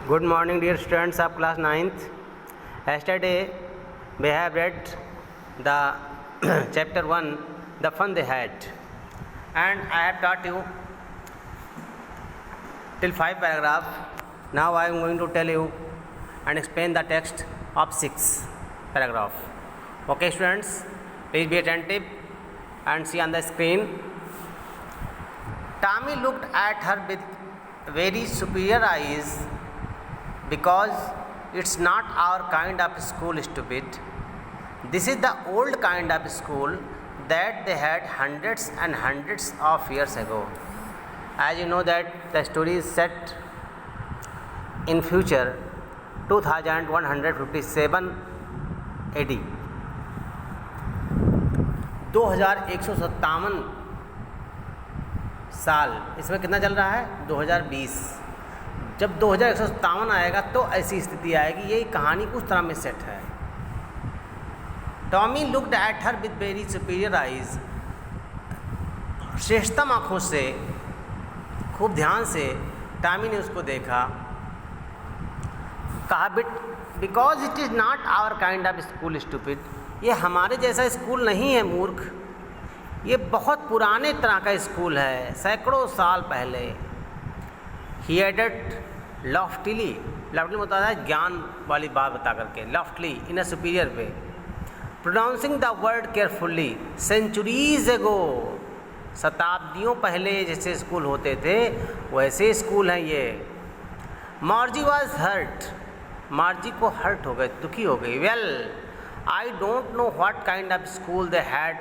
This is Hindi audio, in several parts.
Good morning, dear students of class 9th. Yesterday we have read the chapter 1, the fun they had, and I have taught you till 5 paragraph. Now I am going to tell you and explain the text of 6 paragraph. Okay, students, please be attentive and see on the screen. Tommy looked at her with very superior eyes. Because it's not our kind of school, stupid. This is the old kind of school that they had hundreds and hundreds of years ago. As you know that the story is set in future 2157 AD. 2157 साल, इसमें कितना चल रहा है? 2020। जब 2157 आएगा तो ऐसी स्थिति आएगी। यही कहानी उस तरह में सेट है। Tommy looked at her with very superior eyes. श्रेष्ठतम आँखों से, खूब ध्यान से टॉमी ने उसको देखा। कहा, because it is not our kind of school, stupid. ये हमारे जैसा स्कूल नहीं है, मूर्ख। ये बहुत पुराने तरह का स्कूल है, सैकड़ों साल पहले। ही एडेड लॉफ्टली होता है ज्ञान वाली बात बता करके, loftily in a superior way, pronouncing the word carefully. Centuries ago, शताब्दियों पहले जैसे स्कूल होते थे वैसे स्कूल हैं ये। मार्जी वॉज हर्ट, मार्जी को हर्ट हो गए, दुखी हो गई। Well, I don't know what kind of school they had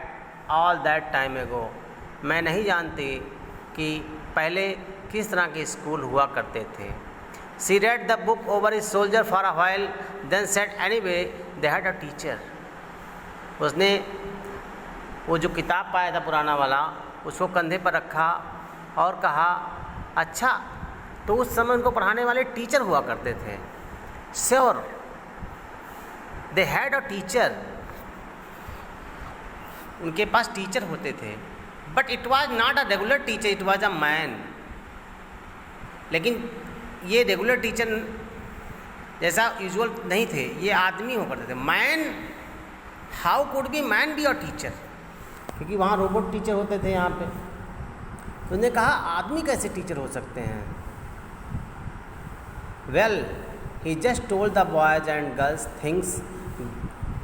all that time एगो। मैं नहीं जानती कि पहले किस तरह के स्कूल हुआ करते थे। She read the book over his shoulder for a while, then said anyway they had a teacher. उसने वो जो किताब पाया था पुराना वाला, उसको कंधे पर रखा और कहा, अच्छा तो उस समय उनको पढ़ाने वाले टीचर हुआ करते थे। Sure they had a teacher, उनके पास टीचर होते थे। But it was not a regular teacher, it was a man. लेकिन ये रेगुलर टीचर जैसा यूजुअल नहीं थे, ये आदमी हो करते थे। Man, how could be man be a teacher? क्योंकि वहाँ रोबोट टीचर होते थे यहाँ पे। तो उन्होंने कहा, आदमी कैसे टीचर हो सकते हैं? Well, he just told the boys and girls things,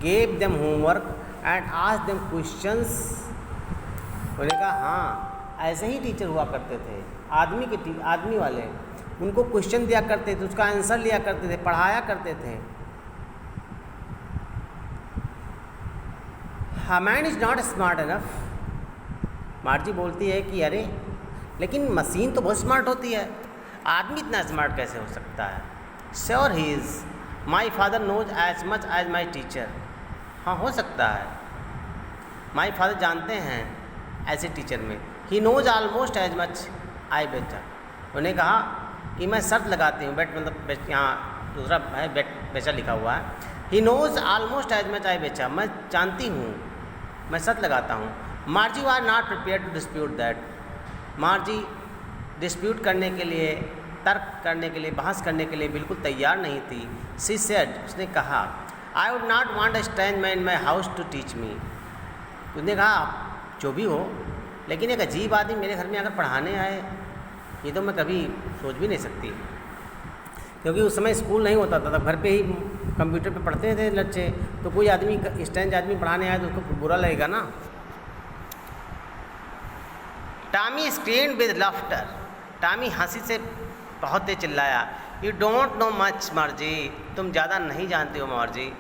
gave them homework and asked them questions. उन्होंने कहा, हाँ ऐसे ही टीचर हुआ करते थे। आदमी वाले उनको क्वेश्चन दिया करते थे, उसका आंसर लिया करते थे, पढ़ाया करते थे। हाँ, man is not smart enough. मार्जी बोलती है कि अरे लेकिन मशीन तो बहुत स्मार्ट होती है, आदमी इतना स्मार्ट कैसे हो सकता है? Sure he is, my father knows as much as my teacher. हाँ, हो सकता है, माई फादर जानते हैं ऐसे टीचर में। He knows almost as much I बेचा। उन्हें कहा कि मैं शर्त लगाती हूँ, बेट मतलब यहाँ दूसरा है, बेट बेचा लिखा हुआ है। He knows almost as much I बेचा, मैं जानती हूँ, मैं शर्त लगाता हूँ। मार्जी was not prepare to dispute that. मार्जी dispute करने के लिए, तर्क करने के लिए, बहस करने के लिए बिल्कुल तैयार नहीं थी। सी सेड, उसने कहा, I would not want a strange man in my house to teach me. उसने कहा, जो भी हो, लेकिन एक अजीब आदमी मेरे घर में अगर पढ़ाने आए, ये तो मैं कभी सोच भी नहीं सकती। क्योंकि उस समय स्कूल नहीं होता था, तब घर पे ही कंप्यूटर पे पढ़ते थे बच्चे। तो कोई आदमी, स्ट्रेंज आदमी पढ़ाने आए तो उसको बुरा लगेगा ना। Tommy screamed with laughter. Tommy हंसी से बहुत तेज चिल्लाया, यू डोंट नो मच मार्जी, तुम ज़्यादा नहीं जानते हो मार्जी।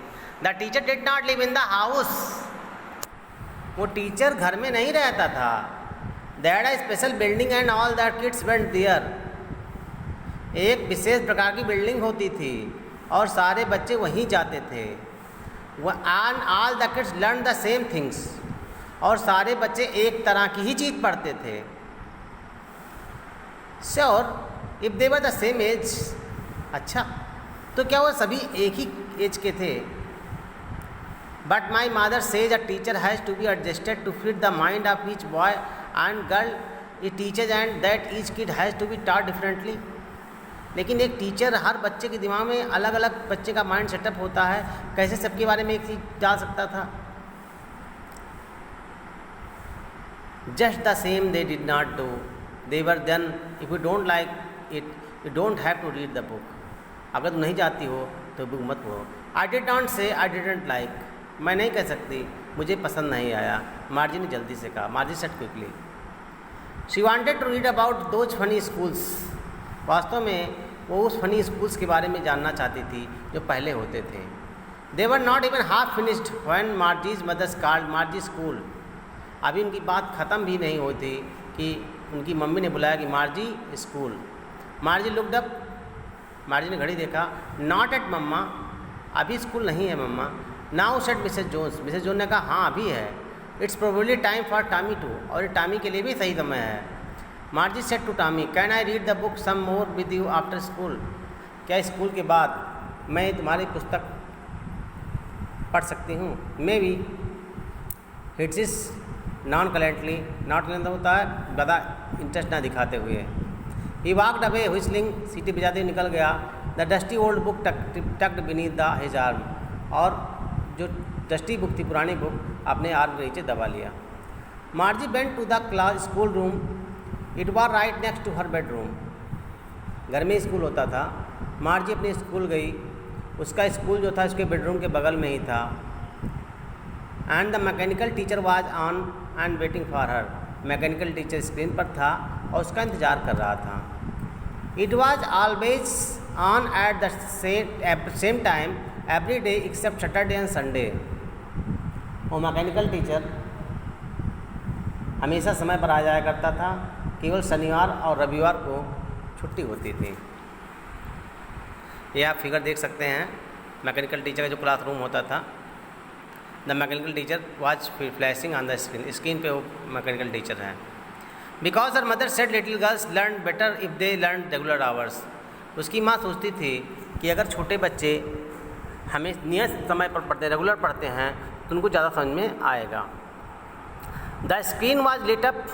The teacher did not live in the house. वो टीचर घर में नहीं रहता था। They had a special building and all the kids went there. एक विशेष प्रकार की बिल्डिंग होती थी और सारे बच्चे वहीं जाते थे। And all the kids learned the same things. और सारे बच्चे एक तरह की ही चीज़ पढ़ते थे। Sure, if they were the same age. अच्छा, तो क्या वो सभी एक ही एज के थे? But my mother says a teacher has to be adjusted to fit the mind of each boy and girl it teaches and that each kid has to be taught differently. लेकिन एक टीचर हर बच्चे के दिमाग में अलग अलग बच्चे का माइंड सेटअप होता है, कैसे सबके बारे में एक चीज़ डाल सकता था। Just the same they did not do, they were then if you don't like it you don't have to read the book. अगर तुम नहीं चाहती हो तो बुक मत पढ़ो। आई डिड नॉट से आई डिडंट लाइक, मैं नहीं कह सकती मुझे पसंद नहीं आया, मार्जी ने जल्दी से कहा। Margie said quickly. She wanted to read about those funny schools, वास्तव में वो उस फनी स्कूल्स के बारे में जानना चाहती थी जो पहले होते थे। They were not even half finished when Margie's mother called Margie school. अभी उनकी बात ख़त्म भी नहीं हुई थी कि उनकी मम्मी ने बुलाया कि मार्जी स्कूल। मार्जी लुक्ड अप, मार्जी ने घड़ी देखा। नॉट एट मम्मा, अभी स्कूल नहीं है mamma. Now said Mrs Jones, Mrs Jones ने कहा हाँ अभी है। It's probably time for Tommy too, और ये टॉमी के लिए भी सही समय है। Margie said to Tommy, can I read the book some more with you after school, क्या स्कूल के बाद मैं तुम्हारी पुस्तक पढ़ सकती हूँ। Maybe hits nonchalantly, not chalant होता है ज़्यादा इंटरेस्ट ना दिखाते हुए। ही वॉकड अवे व्हिस्लिंग, सीटी बजाते हुए निकल गया। The dusty old book tucked beneath the his arm, और जो डस्टी बुक थी पुरानी बुक अपने आर्म के नीचे दबा लिया। Margie went to the class school room, it was right next to her bedroom. घर में स्कूल होता था, मार्जी अपने स्कूल गई, उसका स्कूल जो था उसके बेडरूम के बगल में ही था। And the mechanical teacher was on and waiting for her, mechanical teacher screen पर था और उसका इंतज़ार कर रहा था। It was always on at the same time every day except Saturday and Sunday. वो मैकेनिकल टीचर हमेशा समय पर आ जाया करता था, केवल शनिवार और रविवार को छुट्टी होती थी। ये आप फिगर देख सकते हैं मैकेनिकल टीचर का जो क्लासरूम होता था। The mechanical teacher was flashing on the screen, screen पे वो मैकेनिकल टीचर हैं। Because her mother said little girls learn better if they learn regular hours, उसकी माँ सोचती थी कि अगर छोटे बच्चे हमें नियत समय पर पढ़ते रेगुलर पढ़ते हैं तो उनको ज़्यादा समझ में आएगा। The screen was lit up,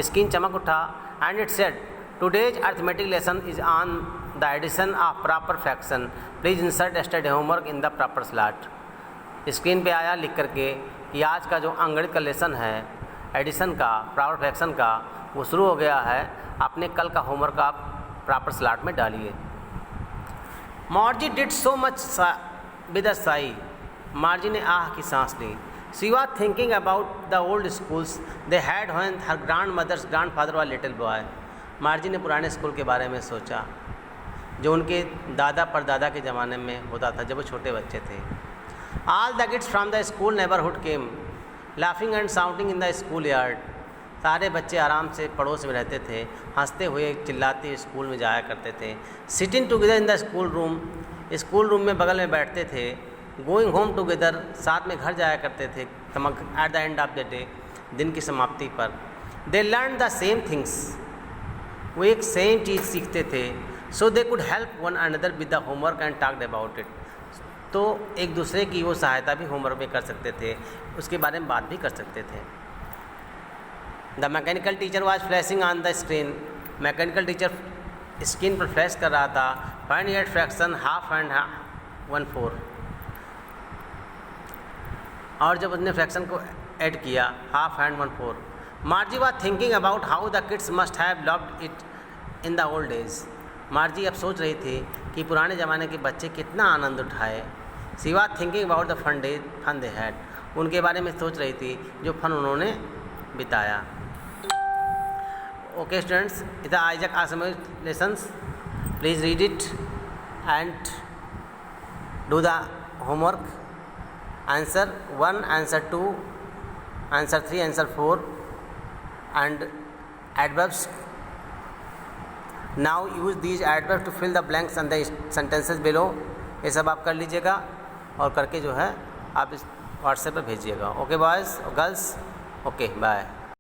screen चमक उठा। And it said today's arithmetic lesson is on the addition of proper fraction, please insert yesterday homework in the proper slot. Screen पे आया लिख करके कि आज का जो अंगणित का लेसन है एडिशन का, प्रॉपर फ्रैक्शन का, वो शुरू हो गया है, अपने कल का होमवर्क आप प्रॉपर स्लॉट में डालिए। Margie did so much with a sigh, Margie ने आह की सांस ली। She was thinking about the old schools they had when her grandmother's grandfather was little boy. Margie ने पुराने स्कूल के बारे में सोचा जो उनके दादा परदादा के ज़माने में होता था जब वो छोटे बच्चे थे। All the kids from the school neighbourhood came laughing and sounding in the school yard, सारे बच्चे आराम से पड़ोस में रहते थे, हंसते हुए चिल्लाते स्कूल में जाया करते थे। Sitting together in the school room में बगल में बैठते थे। गोइंग होम टुगेदर, साथ में घर जाया करते थे। At the end of the day, दिन की समाप्ति पर। They learn the same things, वो एक सेम चीज़ सीखते थे। So they could help one another with the homework and talked about it, तो एक दूसरे की वो सहायता भी होमवर्क में कर सकते थे, उसके बारे में बात भी कर सकते थे। The mechanical teacher was flashing on the screen, mechanical teacher screen पर फ्लैश कर रहा था। Find at fraction half and 1/4, और जब उसने फ्रैक्शन को ऐड किया half and 1/4। Margie was thinking about how the kids must have loved it in the old days, Margie अब सोच रही थी कि पुराने ज़माने के बच्चे कितना आनंद उठाए। She was thinking about the fun they had, उनके बारे में सोच रही थी जो फन उन्होंने बिताया। ओके स्टूडेंट्स, इधर Isaac Asimov lessons, please read it and do the homework. Answer 1, answer 2, answer 3, answer 4 and adverbs. Now use these adverbs to fill the blanks and the sentences below. ये सब आप कर लीजिएगा और करके जो है आप इस व्हाट्सएप पर भेजिएगा। ओके बॉयज़ और गर्ल्स, ओके बाय।